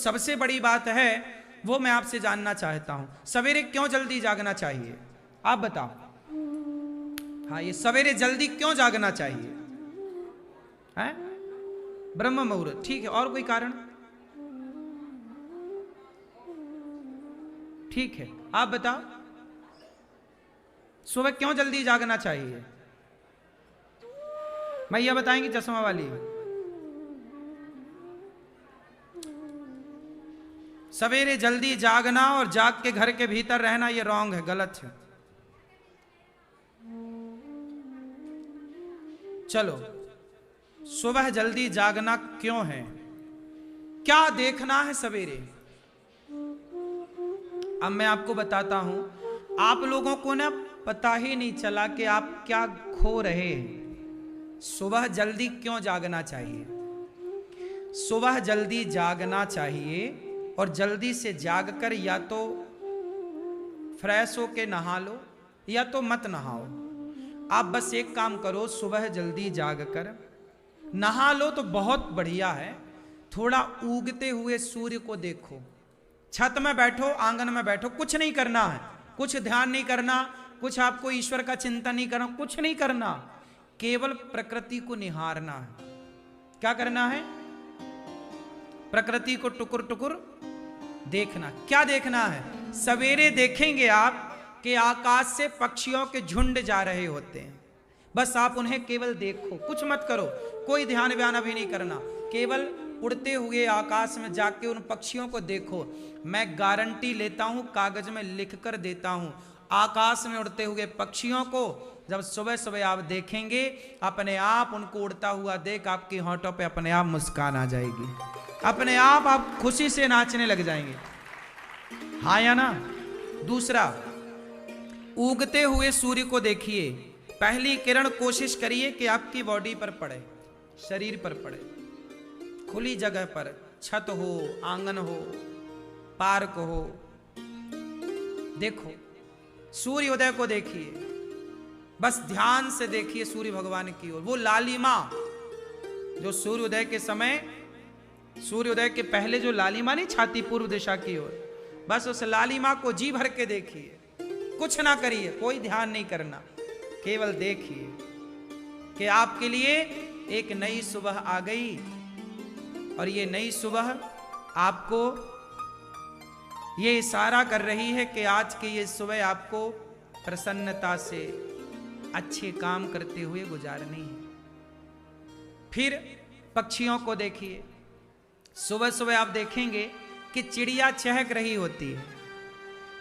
सबसे बड़ी बात है वो मैं आपसे जानना चाहता हूं, सवेरे क्यों जल्दी जागना चाहिए? आप बताओ। हाँ, ये सवेरे जल्दी क्यों जागना चाहिए? है ब्रह्म मुहूर्त, ठीक है। और कोई कारण? ठीक है, आप बताओ। सुबह क्यों जल्दी जागना चाहिए? भैया बताएंगे चश्मा वाली। सवेरे जल्दी जागना और जाग के घर के भीतर रहना ये रॉन्ग है, गलत है। चलो, सुबह जल्दी जागना क्यों है, क्या देखना है सवेरे? अब मैं आपको बताता हूं। आप लोगों को ना पता ही नहीं चला कि आप क्या खो रहे हैं। सुबह जल्दी क्यों जागना चाहिए? सुबह जल्दी जागना चाहिए और जल्दी से जागकर या तो फ्रेश होके नहा लो या तो मत नहाओ। आप बस एक काम करो, सुबह जल्दी जागकर नहा लो तो बहुत बढ़िया है। थोड़ा उगते हुए सूर्य को देखो, छत में बैठो, आंगन में बैठो, कुछ नहीं करना है, कुछ ध्यान नहीं करना, कुछ आपको ईश्वर का चिंतन नहीं करना, कुछ नहीं करना, केवल प्रकृति को निहारना है। क्या करना है? प्रकृति को टुकुर टुकुर देखना। क्या देखना है? सवेरे देखेंगे आप कि आकाश से पक्षियों के झुंड जा रहे होते हैं। बस आप उन्हें केवल देखो, कुछ मत करो, कोई ध्यान व्यान भी नहीं करना, केवल उड़ते हुए आकाश में जाके उन पक्षियों को देखो। मैं गारंटी लेता हूं, कागज में लिख कर देता हूं, आकाश में उड़ते हुए पक्षियों को जब सुबह सुबह आप देखेंगे, अपने आप उनको उड़ता हुआ देख आपकी होंठों पे अपने आप मुस्कान आ जाएगी, अपने आप खुशी से नाचने लग जाएंगे। हाँ या ना? दूसरा, उगते हुए सूर्य को देखिए। पहली किरण कोशिश करिए कि आपकी बॉडी पर पड़े, शरीर पर पड़े, खुली जगह पर, छत हो, आंगन हो, पार्क हो। देखो, सूर्य उदय को देखिए, बस ध्यान से देखिए सूर्य भगवान की ओर। वो लालिमा जो सूर्योदय के समय, सूर्योदय के पहले जो लालिमा नहीं छाती पूर्व दिशा की ओर, बस उस लालिमा को जी भर के देखिए। कुछ ना करिए, कोई ध्यान नहीं करना, केवल देखिए कि आपके लिए एक नई सुबह आ गई और ये नई सुबह आपको ये इशारा कर रही है कि आज की ये सुबह आपको प्रसन्नता से अच्छे काम करते हुए गुजारनी है। फिर पक्षियों को देखिए। सुबह सुबह आप देखेंगे कि चिड़िया चहक रही होती है,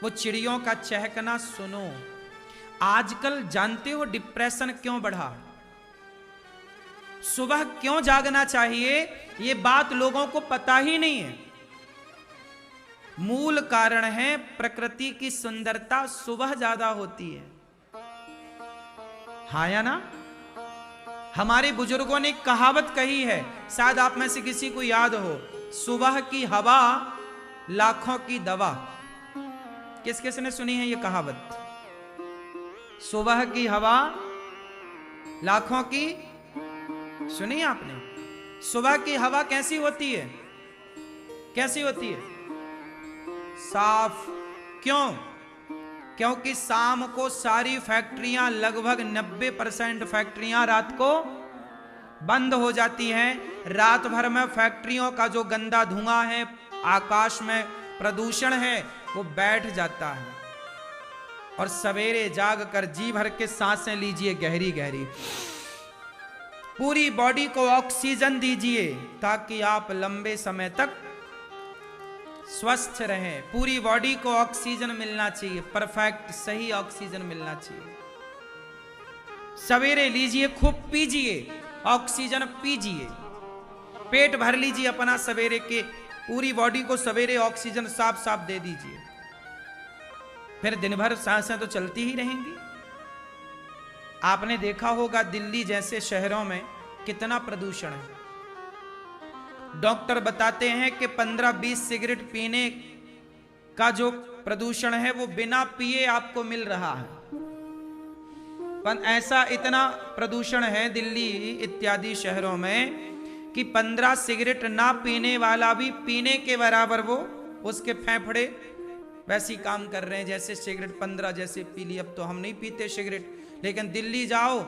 वो चिड़ियों का चहकना सुनो। आजकल जानते हो डिप्रेशन क्यों बढ़ा? सुबह क्यों जागना चाहिए, ये बात लोगों को पता ही नहीं है। मूल कारण है प्रकृति की सुंदरता सुबह ज्यादा होती है। हाँ या ना? हमारे बुजुर्गों ने कहावत कही है, शायद आप में से किसी को याद हो, सुबह की हवा लाखों की दवा। किस किस ने सुनी है ये कहावत? सुबह की हवा लाखों की, सुनी आपने? सुबह की हवा कैसी होती है? कैसी होती है? साफ। क्यों? क्योंकि शाम को सारी फैक्ट्रियां, लगभग 90% फैक्ट्रियां रात को बंद हो जाती हैं। रात भर में फैक्ट्रियों का जो गंदा धुआं है, आकाश में प्रदूषण है, वो बैठ जाता है। और सवेरे जाग कर जी भर के सांसें लीजिए गहरी गहरी, पूरी बॉडी को ऑक्सीजन दीजिए ताकि आप लंबे समय तक स्वस्थ रहें। पूरी बॉडी को ऑक्सीजन मिलना चाहिए, परफेक्ट सही ऑक्सीजन मिलना चाहिए। सवेरे लीजिए, खूब पीजिए, ऑक्सीजन पीजिए, पेट भर लीजिए अपना सवेरे के, पूरी बॉडी को सवेरे ऑक्सीजन साफ साफ दे दीजिए। फिर दिन भर सांसें तो चलती ही रहेंगी। आपने देखा होगा दिल्ली जैसे शहरों में कितना प्रदूषण है। डॉक्टर बताते हैं कि 15-20 सिगरेट पीने का जो प्रदूषण है वो बिना पिए आपको मिल रहा है। पर ऐसा इतना प्रदूषण है दिल्ली इत्यादि शहरों में कि 15 सिगरेट ना पीने वाला भी पीने के बराबर वो उसके फेफड़े वैसे ही काम कर रहे हैं जैसे सिगरेट 15 जैसे पी ली। अब तो हम नहीं पीते सिगरेट, लेकिन दिल्ली जाओ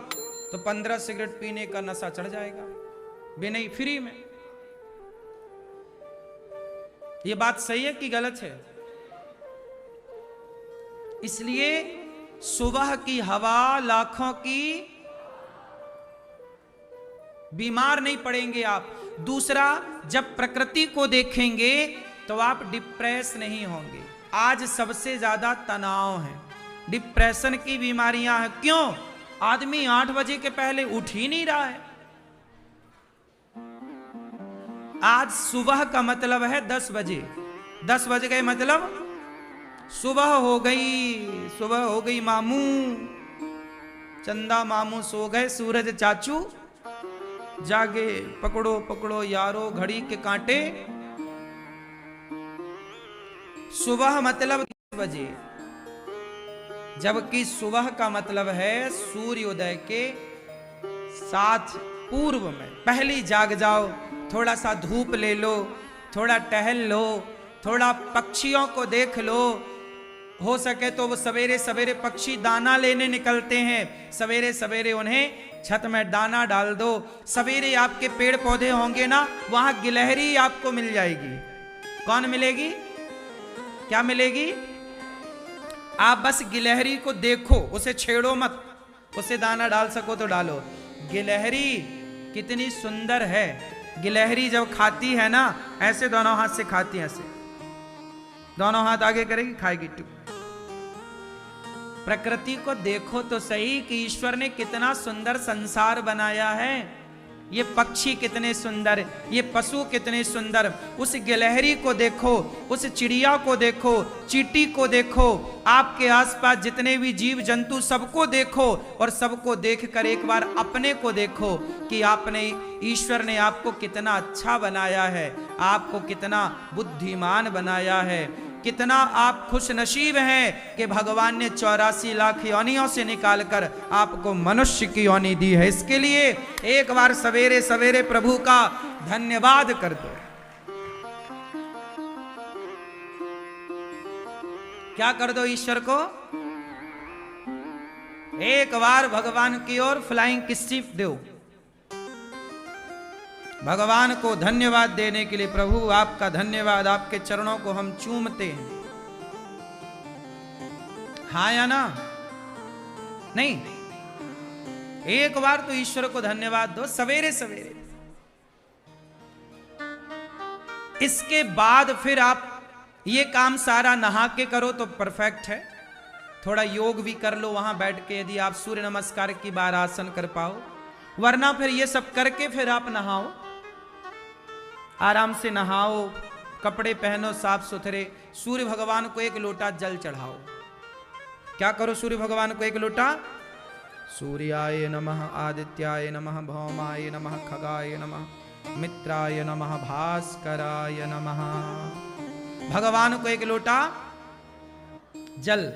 तो 15 सिगरेट पीने का नशा चढ़ जाएगा बिना ही फ्री में। ये बात सही है कि गलत है? इसलिए सुबह की हवा लाखों की, बीमार नहीं पड़ेंगे आप। दूसरा, जब प्रकृति को देखेंगे तो आप डिप्रेस नहीं होंगे। आज सबसे ज्यादा तनाव है, डिप्रेशन की बीमारियां हैं। क्यों? आदमी 8 बजे के पहले उठ ही नहीं रहा है। आज सुबह का मतलब है 10 बजे। 10 बज गए मतलब सुबह हो गई। सुबह हो गई मामू, चंदा मामू सो गए, सूरज चाचू जागे। पकड़ो पकड़ो यारो घड़ी के कांटे। सुबह मतलब 10 बजे, जबकि सुबह का मतलब है सूर्योदय के साथ पूर्व में। पहले जाग जाओ, थोड़ा सा धूप ले लो, थोड़ा टहल लो, थोड़ा पक्षियों को देख लो। हो सके तो वो सवेरे सवेरे पक्षी दाना लेने निकलते हैं, सवेरे सवेरे उन्हें छत में दाना डाल दो। सवेरे आपके पेड़ पौधे होंगे ना, वहां गिलहरी आपको मिल जाएगी। कौन मिलेगी? क्या मिलेगी? आप बस गिलहरी को देखो, उसे छेड़ो मत, उसे दाना डाल सको तो डालो। गिलहरी कितनी सुंदर है। गिलहरी जब खाती है ना, ऐसे दोनों हाथ से खाती है, ऐसे दोनों हाथ आगे करेगी, खाएगी टुक। प्रकृति को देखो तो सही कि ईश्वर ने कितना सुंदर संसार बनाया है। ये पक्षी कितने सुंदर, ये पशु कितने सुंदर। उस गिलहरी को देखो, उस चिड़िया को देखो, चींटी को देखो, आपके आसपास जितने भी जीव जंतु सबको देखो, और सबको देखकर एक बार अपने को देखो कि आपने, ईश्वर ने आपको कितना अच्छा बनाया है, आपको कितना बुद्धिमान बनाया है, कितना आप खुश नसीब हैं कि भगवान ने 84 लाख योनियों से निकालकर आपको मनुष्य की योनि दी है। इसके लिए एक बार सवेरे सवेरे प्रभु का धन्यवाद कर दो। क्या कर दो? ईश्वर को एक बार भगवान की ओर फ्लाइंग किस दो। भगवान को धन्यवाद देने के लिए, प्रभु आपका धन्यवाद, आपके चरणों को हम चूमते हैं। हाँ या ना? नहीं, एक बार तो ईश्वर को धन्यवाद दो सवेरे सवेरे। इसके बाद फिर आप ये काम सारा नहा के करो तो परफेक्ट है। थोड़ा योग भी कर लो वहां बैठ के, यदि आप सूर्य नमस्कार की बार आसन कर पाओ, वरना फिर ये सब करके फिर आप नहाओ, आराम से नहाओ, कपड़े पहनो साफ सुथरे, सूर्य भगवान को 1 लोटा जल चढ़ाओ। क्या करो? सूर्य भगवान को 1 लोटा, सूर्याय नमः, आदित्याय नमः, भौमाय नमः, खगाय नमः, मित्राय नमः, भास्कराय नमः। भगवान को 1 लोटा जल।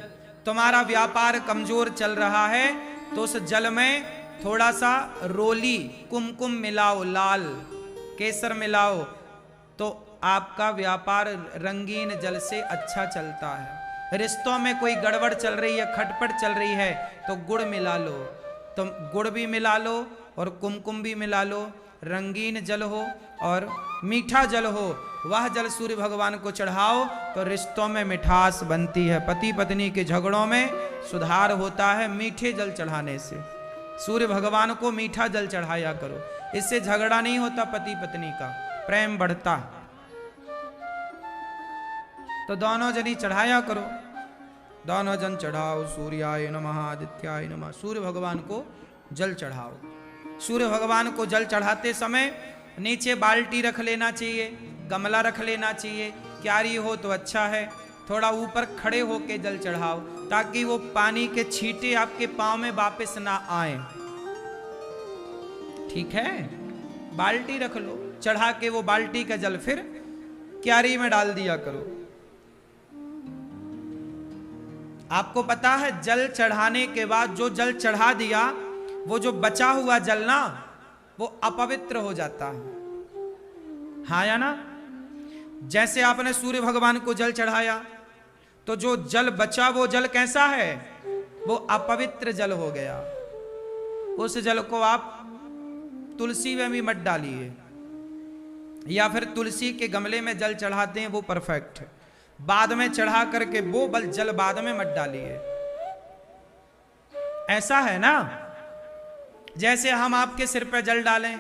तुम्हारा व्यापार कमजोर चल रहा है तो उस जल में थोड़ा सा रोली, कुमकुम मिलाओ, लाल केसर मिलाओ, तो आपका व्यापार रंगीन जल से अच्छा चलता है। रिश्तों में कोई गड़बड़ चल रही है, खटपट चल रही है, तो गुड़ मिला लो। तो गुड़ भी मिला लो और कुमकुम भी मिला लो। रंगीन जल हो और मीठा जल हो, वह जल सूर्य भगवान को चढ़ाओ तो रिश्तों में मिठास बनती है। पति पत्नी के झगड़ों में सुधार होता है मीठे जल चढ़ाने से। सूर्य भगवान को मीठा जल चढ़ाया करो, इससे झगड़ा नहीं होता, पति पत्नी का प्रेम बढ़ता। तो दोनों जनी चढ़ाया करो, दोनों जन चढ़ाओ। सूर्याय नमः, आदित्याय नमः। सूर्य भगवान को जल चढ़ाओ। सूर्य भगवान को जल चढ़ाते समय नीचे बाल्टी रख लेना चाहिए, गमला रख लेना चाहिए, क्यारी हो तो अच्छा है। थोड़ा ऊपर खड़े होके जल चढ़ाओ ताकि वो पानी के छींटे आपके पांव में वापस ना आए। ठीक है? बाल्टी रख लो, चढ़ा के वो बाल्टी का जल फिर क्यारी में डाल दिया करो। आपको पता है जल चढ़ाने के बाद जो जल चढ़ा दिया, वो जो बचा हुआ जल ना, वो अपवित्र हो जाता है। हाँ या ना? जैसे आपने सूर्य भगवान को जल चढ़ाया तो जो जल बचा वो जल कैसा है? वो अपवित्र जल हो गया। उस जल को आप तुलसी में भी मत डालिए, या फिर तुलसी के गमले में जल चढ़ाते हैं वो परफेक्ट है। बाद में चढ़ा करके वो जल बाद में मत डालिए। ऐसा है ना, जैसे हम आपके सिर पे जल डालें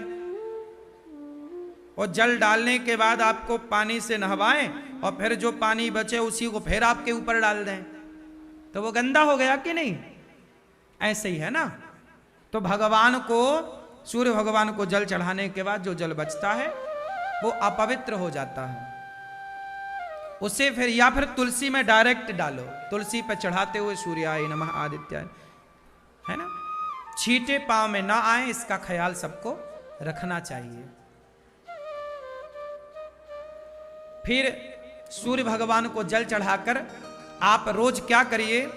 और जल डालने के बाद आपको पानी से नहवाएं और फिर जो पानी बचे उसी को फिर आपके ऊपर डाल दें, तो वो गंदा हो गया कि नहीं? ऐसे ही है ना। तो भगवान को, सूर्य भगवान को जल चढ़ाने के बाद जो जल बचता है वो अपवित्र हो जाता है। उसे फिर या फिर तुलसी में डायरेक्ट डालो, तुलसी पर चढ़ाते हुए सूर्याय नमः आदित्याय, है ना। छींटे पांव में ना आए, इसका ख्याल सबको रखना चाहिए। फिर सूर्य भगवान को जल चढ़ाकर आप रोज क्या करिए?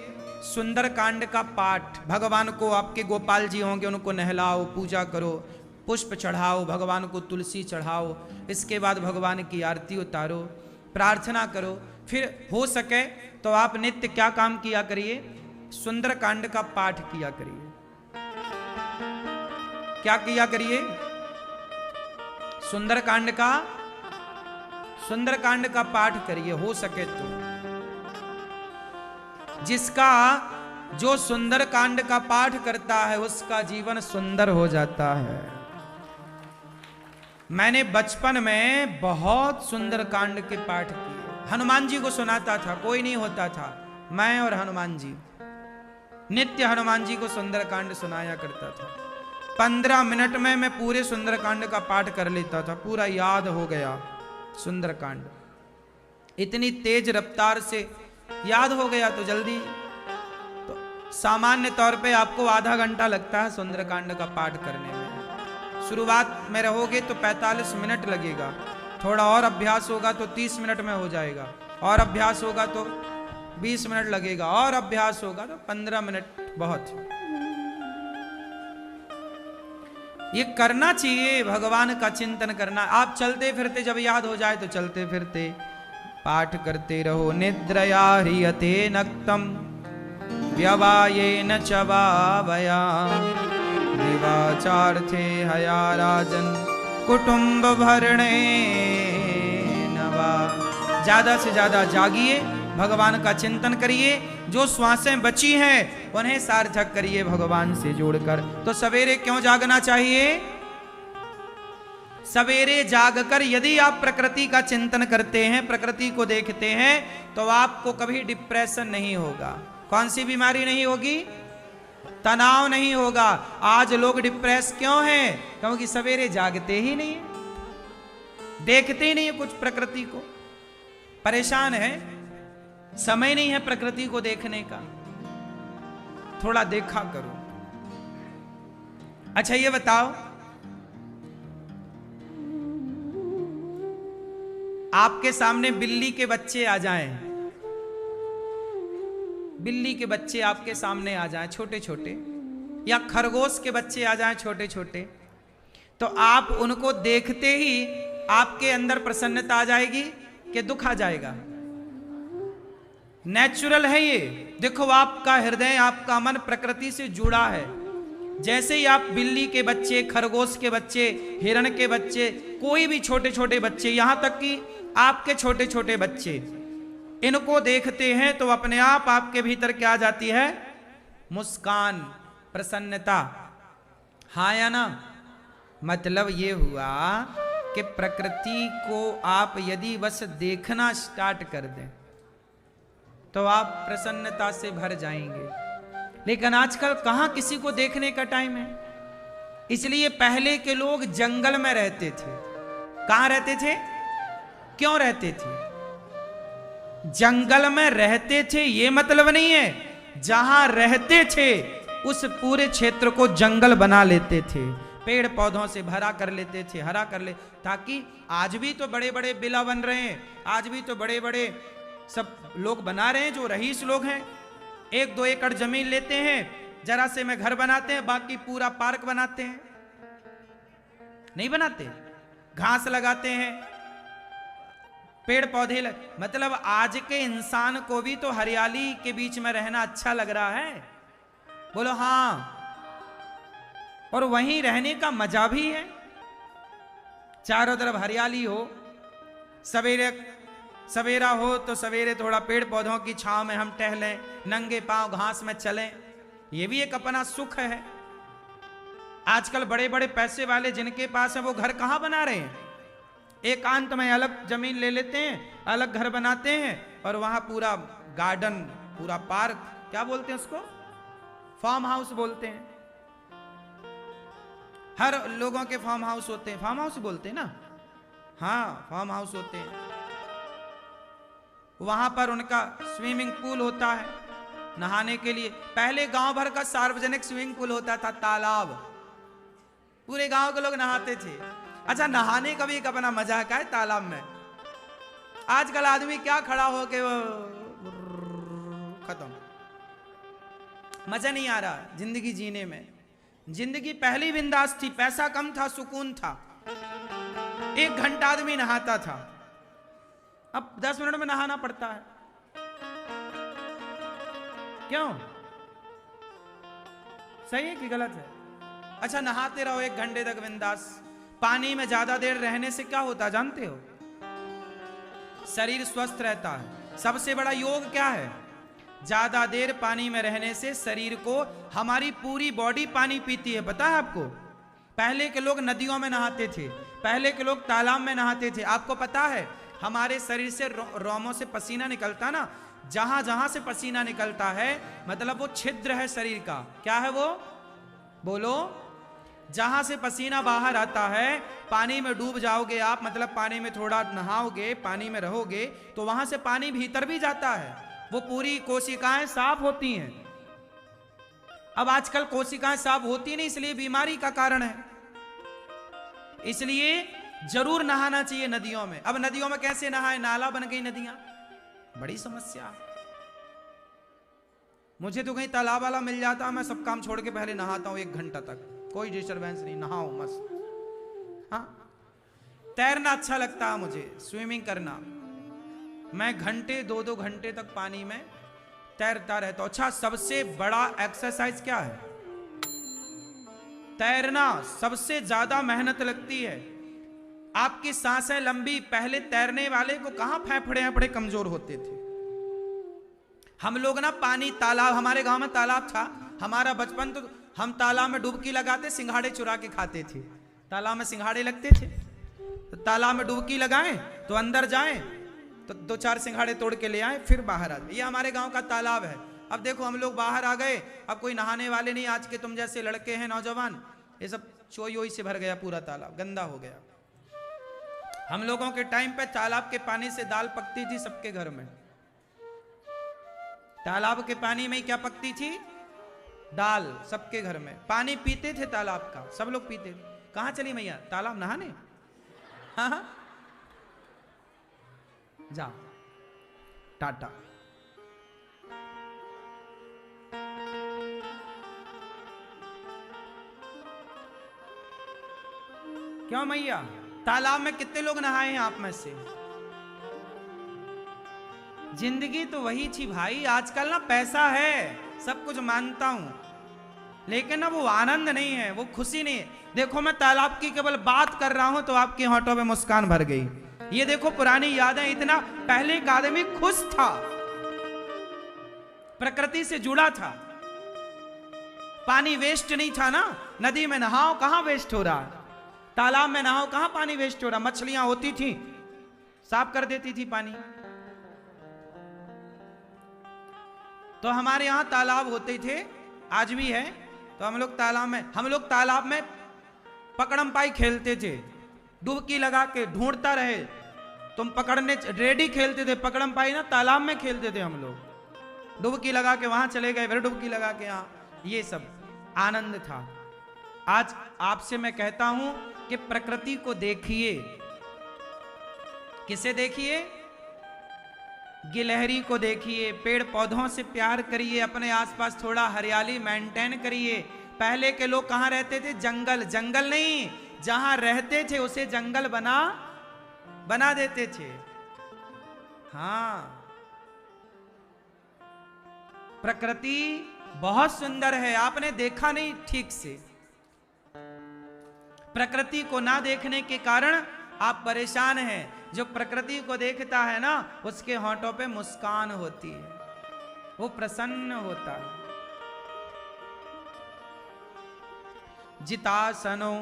सुंदर कांड का पाठ। भगवान को, आपके गोपाल जी होंगे, उनको नहलाओ, पूजा करो, पुष्प चढ़ाओ, भगवान को तुलसी चढ़ाओ। इसके बाद भगवान की आरती उतारो, प्रार्थना करो। फिर हो सके तो आप नित्य क्या काम किया करिए? सुंदर कांड का पाठ किया करिए। क्या किया करिए? सुंदर कांड का पाठ करिए, हो सके तो। जिसका, जो सुंदर कांड का पाठ करता है उसका जीवन सुंदर हो जाता है। मैंने बचपन में बहुत सुंदर कांड के पाठ किए। हनुमान जी को सुनाता था, कोई नहीं होता था, मैं और हनुमान जी। नित्य हनुमान जी को सुंदर कांड सुनाया करता था। 15 मिनट में मैं पूरे सुंदर कांड का पाठ कर लेता था, पूरा याद हो गया सुंदर कांड। इतनी तेज रफ्तार से याद हो गया तो जल्दी। तो सामान्य तौर पे आपको आधा घंटा लगता है सुंदर कांड का पाठ करने में। शुरुआत में रहोगे तो 45 मिनट लगेगा, थोड़ा और अभ्यास होगा तो 30 मिनट में हो जाएगा, और अभ्यास होगा तो 20 मिनट लगेगा, और अभ्यास होगा तो 15 मिनट बहुत। ये करना चाहिए, भगवान का चिंतन करना। आप चलते फिरते जब याद हो जाए तो चलते फिरते पाठ करते रहो। निद्रया ह्रियते नक्तम व्यवायेन च वावया दिवाचार्थे हया राजन कुटुंब भरणे नवा। ज्यादा से ज्यादा जागिए, भगवान का चिंतन करिए। जो श्वासें बची हैं उन्हें सार्थक करिए भगवान से जोड़कर। तो सवेरे क्यों जागना चाहिए? सवेरे जागकर यदि आप प्रकृति का चिंतन करते हैं, प्रकृति को देखते हैं, तो आपको कभी डिप्रेशन नहीं होगा। कौन सी बीमारी नहीं होगी? तनाव नहीं होगा। आज लोग डिप्रेस क्यों हैं? क्योंकि सवेरे जागते ही नहीं, देखते ही नहीं कुछ प्रकृति को, परेशान है, समय नहीं है प्रकृति को देखने का। थोड़ा देखा करो। अच्छा ये बताओ, आपके सामने बिल्ली के बच्चे आ जाएं, बिल्ली के बच्चे आपके सामने आ जाएं छोटे छोटे, या खरगोश के बच्चे आ जाएं छोटे छोटे, तो आप उनको देखते ही आपके अंदर प्रसन्नता आ जाएगी कि दुख आ जाएगा? नेचुरल है ये। देखो, आपका हृदय, आपका मन प्रकृति से जुड़ा है। जैसे ही आप बिल्ली के बच्चे, खरगोश के बच्चे, हिरण के बच्चे, कोई भी छोटे छोटे बच्चे, यहां तक कि आपके छोटे छोटे बच्चे, इनको देखते हैं तो अपने आप आपके भीतर क्या आ जाती है? मुस्कान, प्रसन्नता। हाँ या ना? मतलब ये हुआ कि प्रकृति को आप यदि बस देखना स्टार्ट कर दें तो आप प्रसन्नता से भर जाएंगे। लेकिन आजकल कहां किसी को देखने का टाइम है। इसलिए पहले के लोग जंगल में रहते थे। कहां रहते थे? क्यों रहते थे? जंगल में रहते थे ये मतलब नहीं है, जहां रहते थे उस पूरे क्षेत्र को जंगल बना लेते थे, पेड़ पौधों से भरा कर लेते थे, हरा कर ले, ताकि आज भी तो बड़े बड़े बिला बन रहे हैं, आज भी तो बड़े बड़े सब लोग बना रहे हैं जो रईस लोग हैं। 1-2 एकड़ जमीन लेते हैं, जरा से में घर बनाते हैं, बाकी पूरा पार्क बनाते हैं, नहीं बनाते? घास लगाते हैं, पेड़ पौधे मतलब आज के इंसान को भी तो हरियाली के बीच में रहना अच्छा लग रहा है, बोलो हाँ। और वहीं रहने का मजा भी है, चारों तरफ हरियाली हो, सवेरा हो तो सवेरे थोड़ा पेड़ पौधों की छांव में हम टहलें, नंगे पांव घास में चलें, ये भी एक अपना सुख है। आजकल बड़े बड़े पैसे वाले जिनके पास है वो घर कहां बना रहे हैं, एकांत में अलग जमीन ले लेते हैं, अलग घर बनाते हैं और वहां पूरा गार्डन, पूरा पार्क, क्या बोलते हैं उसको, फार्म हाउस बोलते हैं। हर लोगों के फार्म हाउस होते हैं, फार्म हाउस बोलते हैं ना, हाँ फार्म हाउस होते हैं। वहां पर उनका स्विमिंग पूल होता है नहाने के लिए। पहले गांव भर का सार्वजनिक स्विमिंग पूल होता था, तालाब, पूरे गांव के लोग नहाते थे। अच्छा, नहाने का भी एक अपना मजा का है तालाब में। आजकल आदमी क्या खड़ा हो के खत्म, मजा नहीं आ रहा जिंदगी जीने में। जिंदगी पहली बिंदास थी, पैसा कम था, सुकून था, 1 घंटा आदमी नहाता था, अब 10 मिनट में नहाना पड़ता है। क्यों, सही है कि गलत है? अच्छा, नहाते रहो 1 घंटे तक बिंदास। पानी में ज्यादा देर रहने से क्या होता जानते हो? शरीर स्वस्थ रहता है। सबसे बड़ा योग क्या है? ज्यादा देर पानी में रहने से शरीर को, हमारी पूरी बॉडी पानी पीती है, पता है आपको? पहले के लोग नदियों में नहाते थे, पहले के लोग तालाब में नहाते थे। आपको पता है हमारे शरीर से रोमों से पसीना निकलता ना, जहां जहां से पसीना निकलता है मतलब वो छिद्र है शरीर का। क्या है वो, बोलो? जहां से पसीना बाहर आता है, पानी में डूब जाओगे आप, मतलब पानी में थोड़ा नहाओगे, पानी में रहोगे तो वहां से पानी भीतर भी जाता है, वो पूरी कोशिकाएं साफ होती हैं। अब आजकल कोशिकाएं साफ होती नहीं, इसलिए बीमारी का कारण है। इसलिए जरूर नहाना चाहिए नदियों में। अब नदियों में कैसे नहाए, नाला बन गई नदियां, बड़ी समस्या। मुझे तो कहीं तालाब वाला मिल जाता, मैं सब काम छोड़ के पहले नहाता हूं 1 घंटा तक, कोई डिस्टरबेंस नहीं, नहाओ मस्त। हाँ, तैरना अच्छा लगता है मुझे, स्विमिंग करना। मैं घंटे 2-2 घंटे तक पानी में तैरता रहता हूं। अच्छा, सबसे बड़ा एक्सरसाइज क्या है? तैरना। सबसे ज्यादा मेहनत लगती है, आपकी सांसें लंबी। पहले तैरने वाले को कहां फेफड़े बड़े कमजोर होते थे। हम लोग ना पानी, तालाब, हमारे गांव में तालाब था, हमारा बचपन तो हम तालाब में डुबकी लगाते, सिंघाड़े चुरा के खाते थे। तालाब में सिंघाड़े लगते थे तो तालाब में डुबकी लगाएं तो अंदर जाएं तो 2-4 सिंघाड़े तोड़ के ले आए, फिर बाहर आ जाए। ये हमारे गांव का तालाब है। अब देखो हम लोग बाहर आ गए, अब कोई नहाने वाले नहीं। आज के तुम जैसे लड़के हैं नौजवान, ये सब चोई वोई से भर गया, पूरा तालाब गंदा हो गया। हम लोगों के टाइम पे तालाब के पानी से दाल पकती थी सबके घर में। तालाब के पानी में ही क्या पकती थी? दाल, सबके घर में। पानी पीते थे तालाब का, सब लोग पीते थे। कहां चली मैया, तालाब नहाने? हाँ हाँ, जा, टाटा। क्यों मैया, तालाब में कितने लोग नहाए हैं आप में से? जिंदगी तो वही थी भाई। आजकल ना पैसा है, सब कुछ मानता हूं, लेकिन ना वो आनंद नहीं है, वो खुशी नहीं है। देखो मैं तालाब की केवल बात कर रहा हूं तो आपके होठों में मुस्कान भर गई। ये देखो पुरानी यादें, इतना पहले का आदमी खुश था, प्रकृति से जुड़ा था, पानी वेस्ट नहीं था ना। नदी में नहाओ, कहां वेस्ट हो रहा? तालाब में नहाओ, कहां पानी वेस्ट हो रहा? मछलियां होती थी, साफ कर देती थी पानी। तो हमारे यहां तालाब होते थे, आज भी है। तो हम लोग तालाब में पकड़म पाई खेलते थे, डुबकी लगा के ढूंढता रहे तुम पकड़ने, रेडी खेलते थे। पकड़म पाई ना तालाब में खेलते थे हम लोग, डुबकी लगा के वहां चले गए, फिर डुबकी लगा के यहाँ, ये सब आनंद था। आज आपसे मैं कहता हूं कि प्रकृति को देखिए। किसे देखिए? गिलहरी को देखिए, पेड़ पौधों से प्यार करिए, अपने आसपास थोड़ा हरियाली मेंटेन करिए। पहले के लोग कहां रहते थे? जंगल। जंगल नहीं, जहां रहते थे उसे जंगल बना देते थे। हाँ, प्रकृति बहुत सुंदर है, आपने देखा नहीं ठीक से। प्रकृति को ना देखने के कारण आप परेशान हैं। जो प्रकृति को देखता है ना, उसके होंठों पे मुस्कान होती है, वो प्रसन्न होता है। जितासनो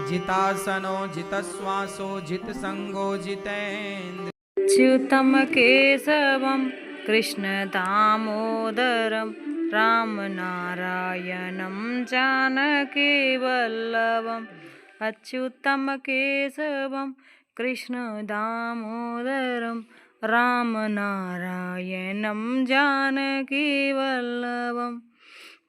जितासनो जितश्वासो जित संगो जितेन्द्र। अच्युतं केशवं कृष्णदामोदरं रामनारायणं जानकीवल्लभम् अच्युतं केशवं कृष्णदामोदरं रामनारायणं जानकीवल्लभम्।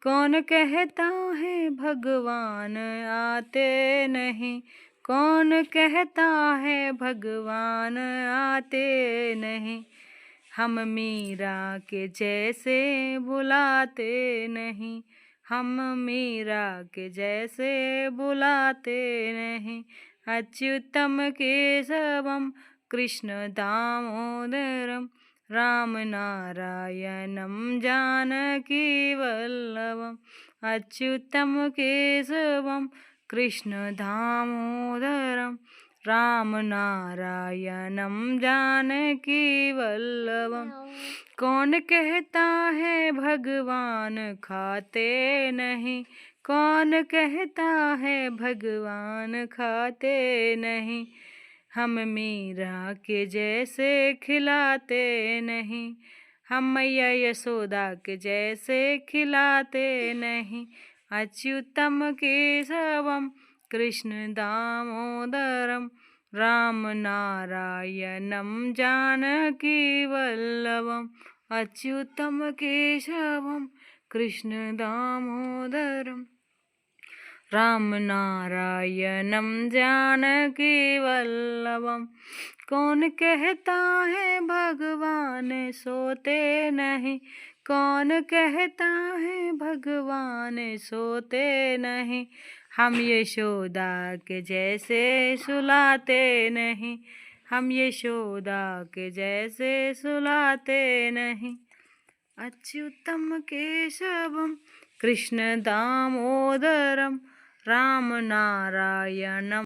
कौन कहता है भगवान आते नहीं, कौन कहता है भगवान आते नहीं, हम मीरा के जैसे बुलाते नहीं, हम मीरा के जैसे बुलाते नहीं। अच्युतं केशवं कृष्ण दामोदरं रामनारायणं जानकीवल्लभम् अच्युतं केशवं कृष्ण दामोदरं रामनारायणं जानकीवल्लभम्। कौन कहता है भगवान खाते नहीं, कौन कहता है भगवान खाते नहीं, हम मीरा के जैसे खिलाते नहीं, हम मैया यशोदा के जैसे खिलाते नहीं। अच्युतं केशवं कृष्ण दामोदरं रामनारायणं जानकीवल्लभम् अच्युतं केशवं कृष्ण दामोदरं रामनारायणं जानकीवल्लभम्। कौन कहता है भगवान सोते नहीं, कौन कहता है भगवान सोते नहीं, हम यशोदा के जैसे सुलाते नहीं, हम यशोदा के जैसे सुलाते नहीं। अच्युतं केशवं कृष्ण दामोदरं रामनारायणं